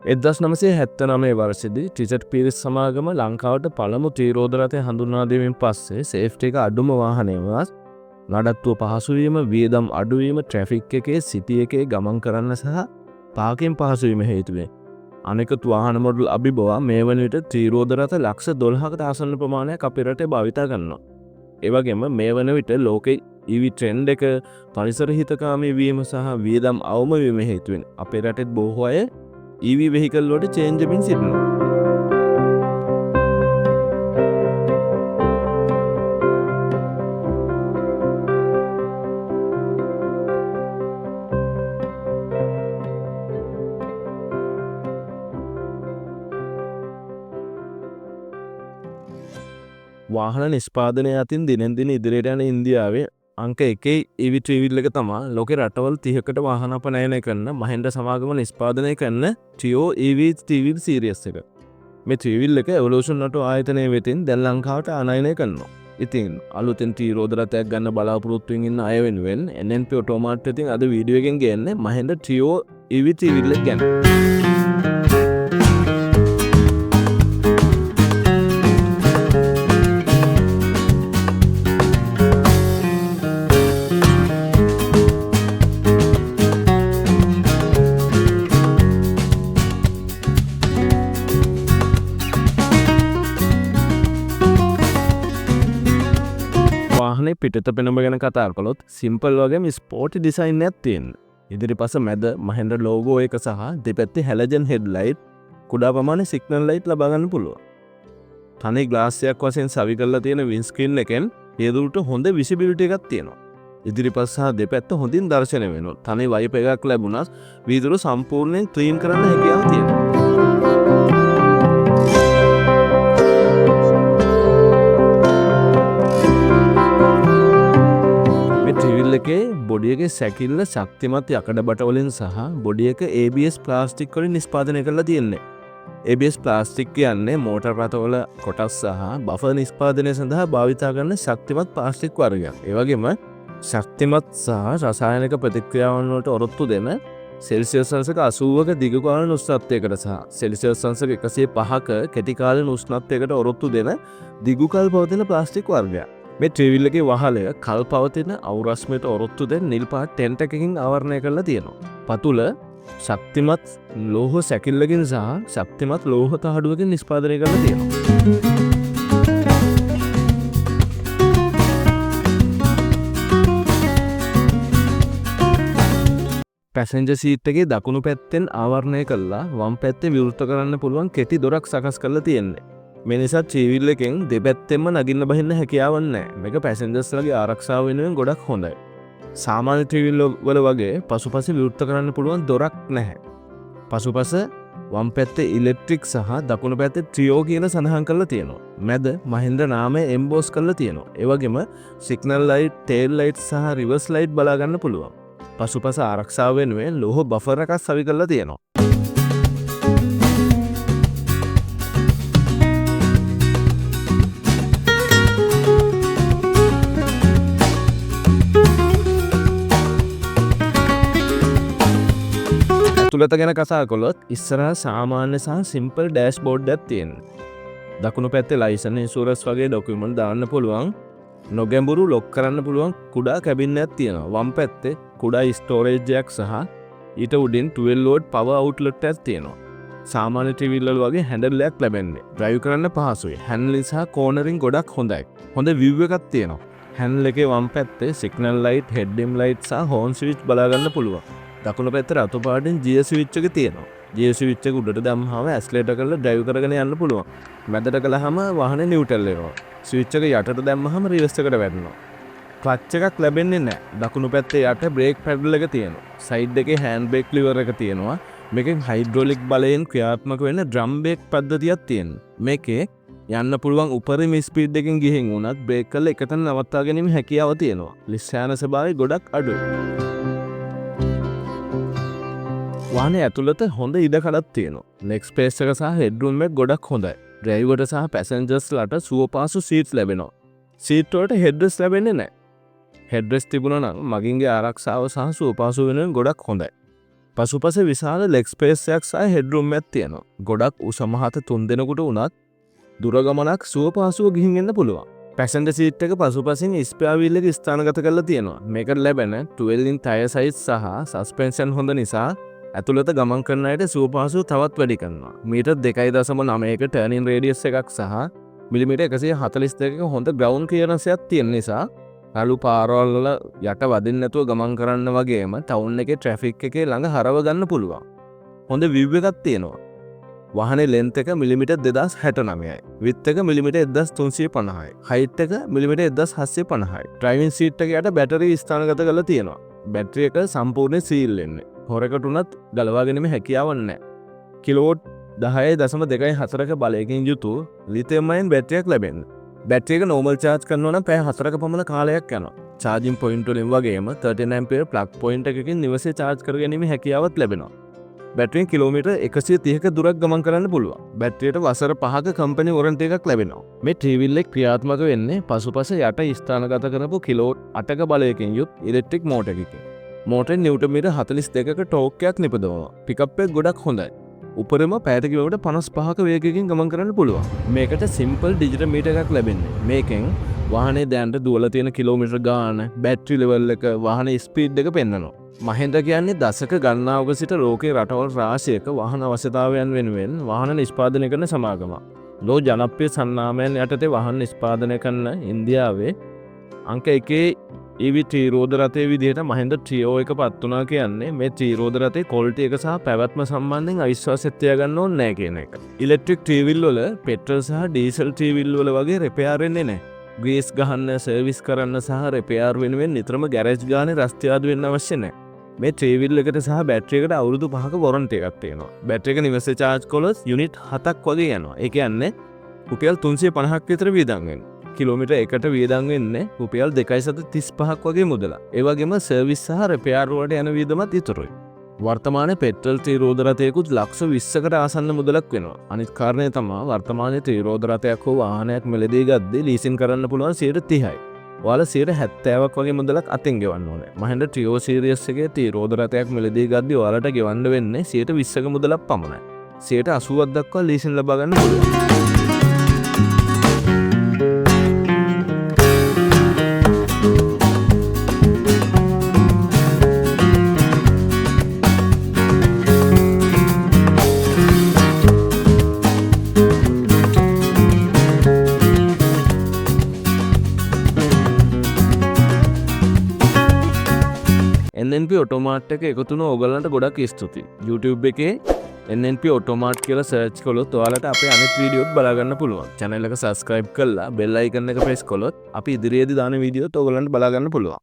1979 වර්ෂයේදී ටිචට් පීරිස් සමාගම ලංකාවට පළමු ත්‍රිරෝද රථය හඳුන්වා දීමෙන් පස්සේ සේෆ්ටි එක අඩුම වාහනයවත් නඩත්තුව පහසු වීම, වියදම් අඩු වීම, ට්‍රැෆික් එකේ සිටි එකේ ගමන් කරන්න සහ පාර්කින් පහසු වීම හේතු වේ. අනෙකුත් වාහන මොඩල් අභිබවා මේ වන විට ත්‍රිරෝද රථ ලක්ෂ 12කට ආසන්න ප්‍රමාණයක් අපේ රටේ භාවිතා කරනවා. ඒ වගේම මේ වන විට ලෝකේ EV ට්‍රෙන්ඩ් එක පරිසර හිතකාමී වීම සහ වියදම් අවම වීම හේතුවෙන් අපේ රටේ බොහෝ අය EV vehicle වලට change වෙමින් සිටිනවා. වාහන නිෂ්පාදනය අතින් දිනෙන් දින ඉදිරියට යන ඉන්දියාවේ අංක 1 EV ට්‍රිවිල් එක තමයි ලෝකේ රටවල් 30කට වාහන අපනයනය කරන මහින්ද්‍රා සමාගම නිෂ්පාදනය කරන ටියෝ EV ට්‍රිවිල් සීරීස් එක. මේ ට්‍රිවිල් එක එවලූෂන් ඔටෝ ආයතනය වෙතින් දැන් ලංකාවට ආනයනය කරනවා. ඉතින් අලුතෙන් ත්‍රිරෝද රථයක් ගන්න බලාපොරොත්තු වෙන අය වෙනුවෙන් NNP ඔටෝමාර්ට් එකෙන් අද වීඩියෝ එකෙන් ගන්නේ මහින්ද්‍රා ටියෝ EV ට්‍රිවිල් එක ගැන. පිටත පෙනුම ගැන කතා කළොත් සිම්පල් වගේම ස්පෝර්ටි ඩිසයින් එකක් තියෙනවා. ඉදිරිපස මැද මහින්ද්‍රා ලෝගෝ එක සහ දෙපැත්තේ හැලජන් හෙඩ්ලයිට්, කුඩා ප්‍රමාණයේ සිග්නල් ලයිට් ලබා ගන්න පුළුවන්. තනි ග්ලාස් එකක් වශයෙන් සවි කරලා තියෙන වින් ස්ක්‍රීන් එකෙන් පියදුරට හොඳ විසිබිලිටි එකක් තියෙනවා. ඉදිරිපස සහ දෙපැත්ත හොඳින් දර්ශනය වෙනවා. තනි වයිප් එකක් ලැබුණත් වීදුරු සම්පූර්ණයෙන් ක්ලීන් කරන්න හැකියාව තියෙනවා. එකේ බොඩි එකේ සැකිල්ල ශක්තිමත් යකඩ බට වලින් සහ බොඩි එක ABS ප්ලාස්ටික් වලින් නිෂ්පාදනය කරලා තියෙන්නේ. ABS ප්ලාස්ටික් කියන්නේ මෝටර් රථවල කොටස් සහ බෆර් නිෂ්පාදනය සඳහා භාවිතා කරන ශක්තිමත් ප්ලාස්ටික් වර්ගයක්. ඒ වගේම ශක්තිමත් සහ රසායනික ප්‍රතික්‍රියාවන් වලට ඔරොත්තු දෙන සෙල්සියස් අංශක 80ක දිගු කාලීන උෂ්ණත්වයකට සහ සෙල්සියස් අංශක 105ක කෙටි කාලීන උෂ්ණත්වයකට ඔරොත්තු දෙන දිගු කල් පවතින ප්ලාස්ටික් වර්ගයක්. මේ ට්‍රිවිල් එකේ වහලය කල් පවතින අවරස්මයට ඔරොත්තු දෙන නිල් පාට ටෙන්ට් එකකින් ආවරණය කරලා තියෙනවා. පතුල ශක්තිමත් ලෝහ සැකිල්ලකින් සහ ශක්තිමත් ලෝහ තහඩුවකින් නිෂ්පාදනය කරලා තියෙනවා. පැසෙන්ජර් සීට් එකේ දකුණු පැත්තෙන් ආවරණය කරලා වම් පැත්තේ විවෘත කරන්න පුළුවන් කෙටි දොරක් සකස් කරලා තියෙන්නේ. මේ නිසා ට්‍රිවිල් එකෙන් දෙපැත්තෙන්ම නගින්න බහින්න හැකියාවක් නැහැ. මේක පැසෙන්ජර්ස්ලාගේ ආරක්ෂාව වෙනුවෙන් ගොඩක් හොඳයි. සාමාන්‍ය ට්‍රිවිල් වල වගේ පසුපසින් විවෘත කරන්න පුළුවන් දොරක් නැහැ. පසුපස වම් පැත්තේ ඉලෙක්ට්‍රික් සහ දකුණු පැත්තේ ට්‍රියෝ කියන සඳහන් කරලා තියෙනවා. මැද මහින්ද්‍රා නාමය එම්බෝස් කරලා තියෙනවා. ඒ වගේම සිග්නල් ලයිට්, ටේල් ලයිට් සහ රිවර්ස් ලයිට් බලා ගන්න පුළුවන්. පසුපස ආරක්ෂාව වෙනුවෙන් ලෝහ බෆර් එකක් සවි කරලා තියෙනවා. තුලත ගැන කතා කළොත් ඉස්සරහා සාමාන්‍ය සහ සිම්පල් ඩෑෂ්බෝඩ් එකක් තියෙනවා. දකුණු පැත්තේ ලයිසන් ඉන්ෂුරන්ස් වගේ ඩොකියුමන්ට් දාන්න පුළුවන් නොගැඹුරු ලොක් කරන්න පුළුවන් කුඩා කැබින් එකක් තියෙනවා. වම් පැත්තේ කුඩා ස්ටෝරේජ් එකක් සහ ඊට උඩින් 12 වෝල්ට් පවර් අවුට්ලට් එකක් තියෙනවා. සාමාන්‍ය ට්‍රිවිල් වල වගේ හැන්ඩල් එකක් ලැබෙන්නේ. ඩ්‍රයිව් කරන්න පහසුයි. හැන්ඩලින් සහ කෝනරින් ගොඩක් හොඳයි. හොඳ විව් එකක් තියෙනවා. හැන්ඩල් එකේ වම් පැත්තේ signal light, head dim light සහ හෝන් ස්විච් බලා ගන්න පුළුවන්. දකුණු පැත්තේ රතු පාටින් GS ස්විච් එක තියෙනවා. GS ස්විච් එක උඩට දැම්මම ඇස්ලරේටර් කරලා ඩ්‍රයිව් කරගෙන යන්න පුළුවන්. මැදට කළාම වාහනේ නිව්ට්‍රල් වෙනවා. ස්විච් එක යටට දැම්මම රිවර්ස් එකට වැටෙනවා. ක්ලච් එකක් ලැබෙන්නේ නැහැ. දකුණු පැත්තේ යට බ්‍රේක් පැඩල් එක තියෙනවා. සයිඩ් එකේ හෑන්ඩ් බ්‍රේක් ලිවර් එක තියෙනවා. මේකෙන් හයිඩ්‍රොලික් බලයෙන් ක්‍රියාත්මක වෙන ඩ්‍රම් බ්‍රේක් පද්ධතියක් තියෙනවා. මේකේ යන්න පුළුවන් උපරිම ස්පීඩ් එකකින් ගිහින් වුණත් බ්‍රේක් කරලා එකතන නවත්වා ගැනීම හැකියාව තියෙනවා. ලිස්සෑන ස්වභාවය ගොඩක් අඩුයි. වාහනේ ඇතුළත හොඳ ඉඩකඩක් තියෙනවා. නෙක් ස්පේස් එක සහ හෙඩ්රූම් එක ගොඩක් හොඳයි. ඩ්‍රයිවර්ට සහ පැසෙන්ජර්ස්ලාට සුවපහසු සීට්ස් ලැබෙනවා. සීට් වලට හෙඩ්රෙස් ලැබෙන්නේ නැහැ. හෙඩ්රෙස් තිබුණා නම් මගින්ගේ ආරක්ෂාව සහ සුවපහසු වෙනුවෙන් ගොඩක් හොඳයි. පසුපස විශාල ලෙග් ස්පේස් එකක් සහ හෙඩ්රූම් එකක් තියෙනවා. ගොඩක් උස මහත 3 දෙනෙකුට උනත් දුර ගමනක් සුව පහසුව ගිහින් එන්න පුළුවන්. පැසෙන්ජර් සීට් එක පසුපසින් ස්පෙයා වීල් එක ස්ථානගත කරලා තියෙනවා. මේකට ලැබෙන 12 ඉන්ච් ටයර් සයිස් සහ සස්පෙන්ෂන් හොඳ නිසා ඇතුළත ගමන් කරන අයට සුව පහසුව තවත් වැඩි කරනවා. මීටර් 2.9ක ටර්නින් රේඩියස් එකක් සහ මිලිමීටර් 142ක හොඳ ග්‍රවුන්ඩ් ක්ලියරන්ස් එකක් තියෙන නිසා අලු පාරවල් වල යට වදින්න නැතුව ගමන් කරන්න වගේම ටවුන් එකේ ට්‍රැෆික් එකේ ළඟ හරව ගන්න පුළුවන්. හොඳ විව් එකක් තියෙනවා. වාහනේ ලෙන්ත් එක මිලිමීටර් 2069යි. විඩ්ත් එක මිලිමීටර් 1350යි. හයිට් එක මිලිමීටර් 1750යි. ඩ්‍රයිවිං සීට් එක යට බැටරි ස්ථානගත කරලා තියෙනවා. බැටරි එක සම්පූර්ණයෙන් සීල් වෙන්නේ. හොරකට උනත් ගලවා ගැනීම හැකියාවක් නැහැ. කිලෝවොට් 10.24ක බලයකින් යුතු ලිතියම් අයන් බැටරියක් ලැබෙනවා. බැටරි එක නෝමල් charge කරනවා නම් පැය 4ක පමණ කාලයක් යනවා. charging point වලින් වගේම 13 ampere plug point එකකින් නිවසේ charge කර ගැනීම හැකියාවක් ලැබෙනවා. බැටරියෙන් කිලෝමීටර් 130ක දුරක් ගමන් කරන්න පුළුවන්. බැටරියට වසර 5ක කම්පැනි වොරන්ටි එකක් ලැබෙනවා. මේ ට්‍රීවිල් එක ක්‍රියාත්මක වෙන්නේ පසුපස යට ස්ථානගත කරපු කිලෝවොට් 8ක බලයකින් යුත් ඉලෙක්ට්‍රික් මෝටර් එකකින්. මෝටරෙන් නිව්ටන් මීටර් 42ක ටෝක් එකක් නිපදවනවා. පිකප් එක ගොඩක් හොඳයි. උපරිම පැයට කිලෝමීටර් 55ක වේගයකින් ගමන් කරන්න පුළුවන්. මේකට සිම්පල් ඩිජිටල් මීටර් එකක් ලැබෙන්නේ. මේකෙන් වාහනේ දැනට දුවලා තියෙන කිලෝමීටර් ගාන, බැටරි ලෙවල් එක, වාහනේ ස්පීඩ් එක පෙන්වනවා. මහින්දා කියන්නේ දශක ගණනාවක සිට ලෝකේ රටවල් රාශියක වාහන අවශ්‍යතාවයන් වෙනුවෙන් වාහන නිෂ්පාදනය කරන සමාගමක්. ලෝ ජනප්‍රිය සන්නාමයන් යටතේ වාහන නිෂ්පාදනය කරන ඉන්දියාවේ අංක 1 EV ත්‍රිරෝද රථයේ විදිහට මහින්දා ට්‍රියෝ එක පත් වුණා කියන්නේ මේ ත්‍රිරෝද රථයේ ක්වොලිටි එක සහ පැවැත්ම සම්බන්ධයෙන් අවිශ්වාසයක් තියාගන්න ඕනේ නැහැ කියන එක. ඉලෙක්ට්‍රික් ට්‍රීවිල් වල පෙට්‍රල් සහ ඩීසල් ට්‍රීවිල් වල වගේ රිපෙයාර් වෙන්නේ නැහැ. ග්‍රීස් ගහන්න, සර්විස් කරන්න සහ රිපෙයාර් වෙනුවෙන් නිතරම ගෑරේජ් ගානේ රස්තියාදු වෙන්න අවශ්‍ය නැහැ. මේ ට්‍රීවිල් එකට සහ බැටරි එකට අවුරුදු 5ක වොරන්ටි එකක් තියෙනවා. බැටරි එක නිවසේ charge කළොත් යුනිට් 7ක් වගේ යනවා. ඒ කියන්නේ රුපියල් 350ක් විතර වියදම් වෙනවා. කිලෝමීටර් එකකට වියදම් වෙන්නේ රුපියල් 2.35ක් වගේ මුදලක්. ඒ වගේම සර්විස් සහ රිපෙයාර් වලට යන වියදමත් ඉතුරුයි. වර්තමානයේ පෙට්‍රල් ත්‍රිරෝද රථයකුත් ලක්ෂ 20කට ආසන්න මුදලක් වෙනවා. අනිත් කාරණේ තමයි වර්තමානයේ ත්‍රිරෝද රථයක් හෝ වාහනයක් මිලදී ගද්දී ලීසින් කරන්න පුළුවන් 30%යි. ඔයාලා 70ක් වගේ මුදලක් අතින් ගෙවන්න ඕනේ. මහින්දා ට්‍රියෝ සීරීස් එකේ ත්‍රිරෝද රථයක් මිලදී ගද්දී ඔයාලට ගෙවන්න වෙන්නේ 20%ක මුදලක් පමණයි. 80ක් දක්වා ලීසින් ලබා ගන්න පුළුවන්. NNP ඔටෝමාට් එක එකතු වුණ ඕගලන්ට ගොඩක් ස්තුතියි. YouTube එකේ NNP ඔටෝමාට් කියලා සර්ච් කළොත් ඔයාලට අපේ අනිත් වීඩියෝත් බලා ගන්න පුළුවන්. channel එක subscribe කරලා bell icon එක press කළොත් අපි ඉදිරියේදී දාන වීඩියෝත් ඔයගලන්ට බලා ගන්න පුළුවන්.